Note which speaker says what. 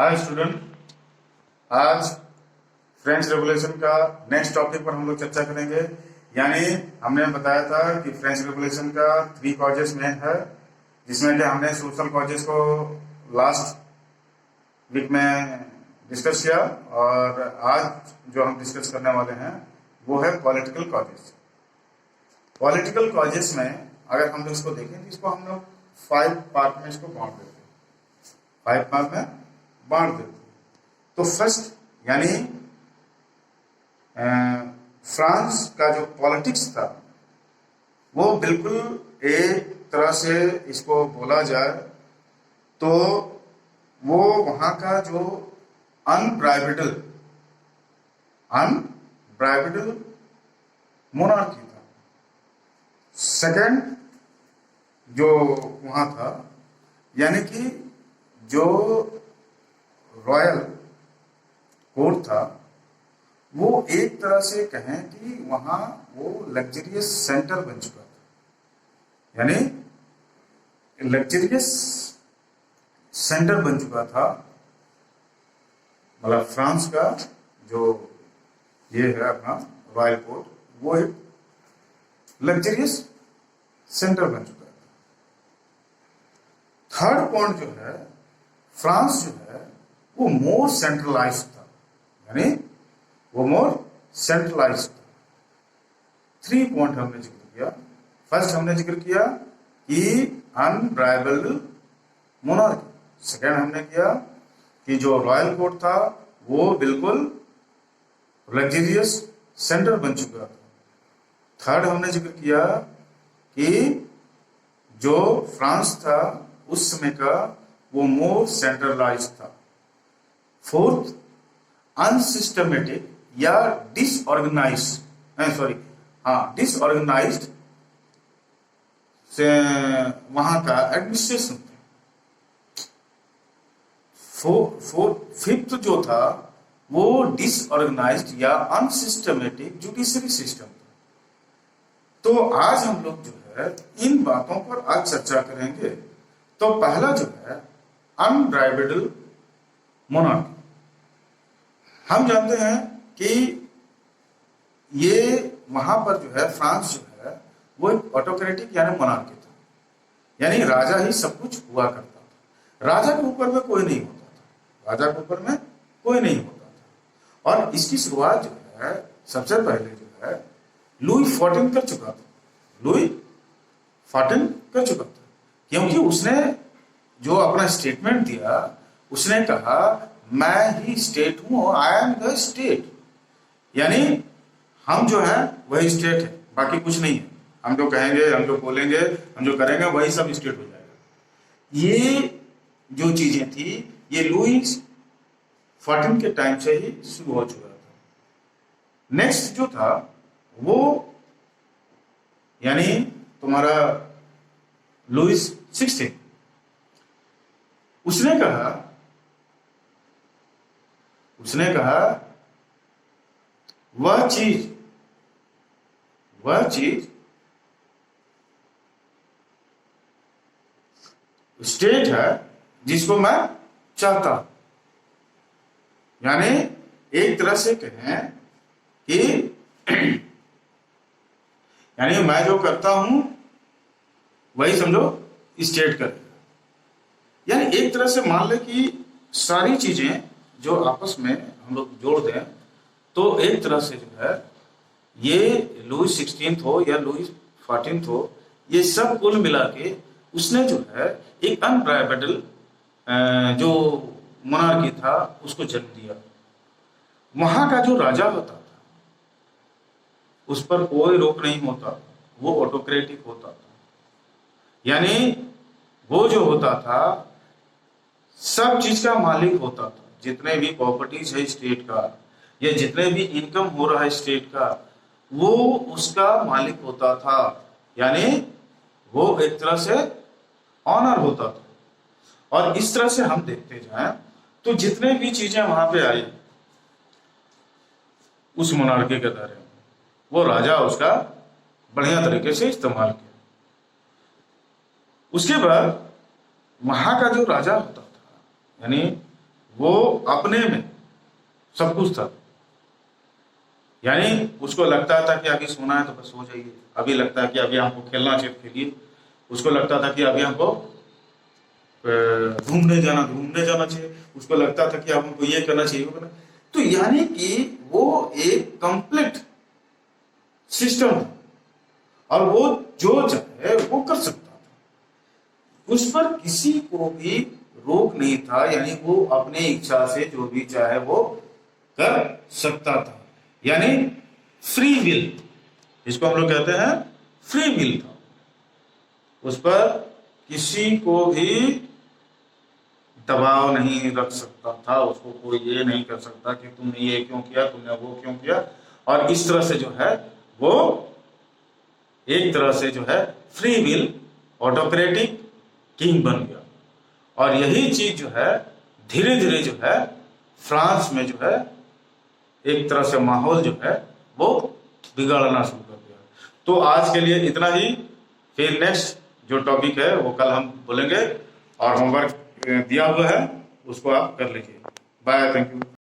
Speaker 1: Hi student. आज French revolution का next topic पर हम लोग चर्चा करेंगे। यानी हमने बताया था कि फ्रेंच रेवोल्यूशन का 3 कॉजेस में है, जिसमें कि हमने सोशल कॉजेस को लास्ट वीक में डिस्कस किया, और आज जो हम डिस्कस करने वाले हैं वो है पॉलिटिकल कॉजेस। पॉलिटिकल कॉजेस में अगर हम लोग इसको देखें तो इसको हम लोग 5 पार्ट में इसको बांट देते हैं, 5 पार्ट में बांट देते हैं। तो फर्स्ट यानी फ्रांस का जो पॉलिटिक्स था वो बिल्कुल एक तरह से इसको बोला जाए तो वो वहां का जो अनब्राइवेडल मोनार्की था। सेकंड जो वहां था यानी कि जो रॉयल कोर्ट था वो एक तरह से कहें कि वहां वो लग्जरियस सेंटर बन चुका था, यानी लग्जरियस सेंटर बन चुका था। मतलब फ्रांस का जो ये है अपना रॉयल कोर्ट वो एक लग्जरियस सेंटर बन चुका था। थर्ड पॉइंट जो है, फ्रांस जो है वो मोर सेंट्रलाइज्ड था, यानी वो मोर सेंट्रलाइज्ड था। 3 पॉइंट हमने जिक्र किया। फर्स्ट हमने जिक्र किया कि अनब्राइवल्ड मोनार्की। सेकंड हमने किया कि जो रॉयल कोर्ट था वो बिल्कुल लग्जरियस सेंटर बन चुका था। थर्ड हमने जिक्र किया कि जो फ्रांस था उस समय का वो मोर सेंट्रलाइज्ड था। फोर्थ, अनसिस्टमेटिक या डिसऑर्गेनाइज्ड से वहां का एडमिनिस्ट्रेशन था। फिफ्थ जो था वो डिसऑर्गेनाइज्ड या अनसिस्टमेटिक जुडिशरी सिस्टम था। तो आज हम लोग जो है इन बातों पर आज चर्चा करेंगे। तो पहला जो है अनब्राइवेबल मोनार्की। हम जानते हैं कि ये वहां पर जो है फ्रांस जो है वो एक ऑटोक्रेटिक यानी मोनार्की था, यानी राजा ही सब कुछ हुआ करता था। राजा के ऊपर में कोई नहीं होता था, राजा के ऊपर में कोई नहीं होता था। और इसकी शुरुआत जो है सबसे पहले जो है लुई 14 कर चुका था। लुई 14 कर चुका था क्योंकि उसने जो अपना स्टेटमेंट दिया उसने कहा मैं ही स्टेट हूं, आई एम द स्टेट। यानी हम जो है वही स्टेट है, बाकी कुछ नहीं है। हम जो कहेंगे, हम जो बोलेंगे, हम जो करेंगे वही सब स्टेट हो जाएगा। ये जो चीजें थी ये लुई 14 के टाइम से ही शुरू हो चुका था। नेक्स्ट जो था वो यानी तुम्हारा लुई 16, उसने कहा वह चीज स्टेट है जिसको मैं चाहता हूं। यानी एक तरह से कहें कि यानी मैं जो करता हूं वही समझो स्टेट करेगा। यानी एक तरह से मान ले कि सारी चीजें जो आपस में हम लोग जोड़ दें तो एक तरह से जो है ये लुई 16 हो या लुई 14 हो, ये सब कुल मिला के उसने जो है एक अनब्राइवेबल जो मोनार्की था उसको जन्म दिया। वहां का जो राजा होता था उस पर कोई रोक नहीं होता, वो ऑटोक्रेटिक होता था। यानी वो जो होता था सब चीज का मालिक होता था। जितने भी प्रॉपर्टीज है स्टेट का या जितने भी इनकम हो रहा है स्टेट का वो उसका मालिक होता था। यानी वो एक तरह से ऑनर होता था। और इस तरह से हम देखते जाएं तो जितने भी चीजें वहां पे आई उस मोनार्की के दायरे में वो राजा उसका बढ़िया तरीके से इस्तेमाल किया। उसके बाद वहां का जो राजा होता था यानी वो अपने में सब कुछ था। यानी उसको लगता था कि अभी सोना है तो बस सो जाइए, अभी लगता है कि अभी हमको खेलना चाहिए खेलिए, उसको लगता था कि अभी हमको घूमने जाना चाहिए, उसको लगता था कि अब हमको ये करना चाहिए वो करना। तो यानी कि वो एक कंप्लीट सिस्टम था और वो जो चाहे वो कर सकता था, उस पर किसी को भी रोक नहीं था। यानी वो अपने इच्छा से जो भी चाहे वो कर सकता था, यानी फ्री विल, इसको हम लोग कहते हैं फ्री विल था। उस पर किसी को भी दबाव नहीं रख सकता था, उसको कोई ये नहीं कर सकता कि तुमने ये क्यों किया, तुमने वो क्यों किया। और इस तरह से जो है वो एक तरह से जो है फ्री विल ऑटोक्रेटिक किंग बन गया। और यही चीज जो है धीरे धीरे जो है फ्रांस में जो है एक तरह से माहौल जो है वो बिगड़ना शुरू कर दिया। तो आज के लिए इतना ही, फिर नेक्स्ट जो टॉपिक है वो कल हम बोलेंगे, और होमवर्क दिया हुआ है उसको आप कर लीजिए। Bye, thank you.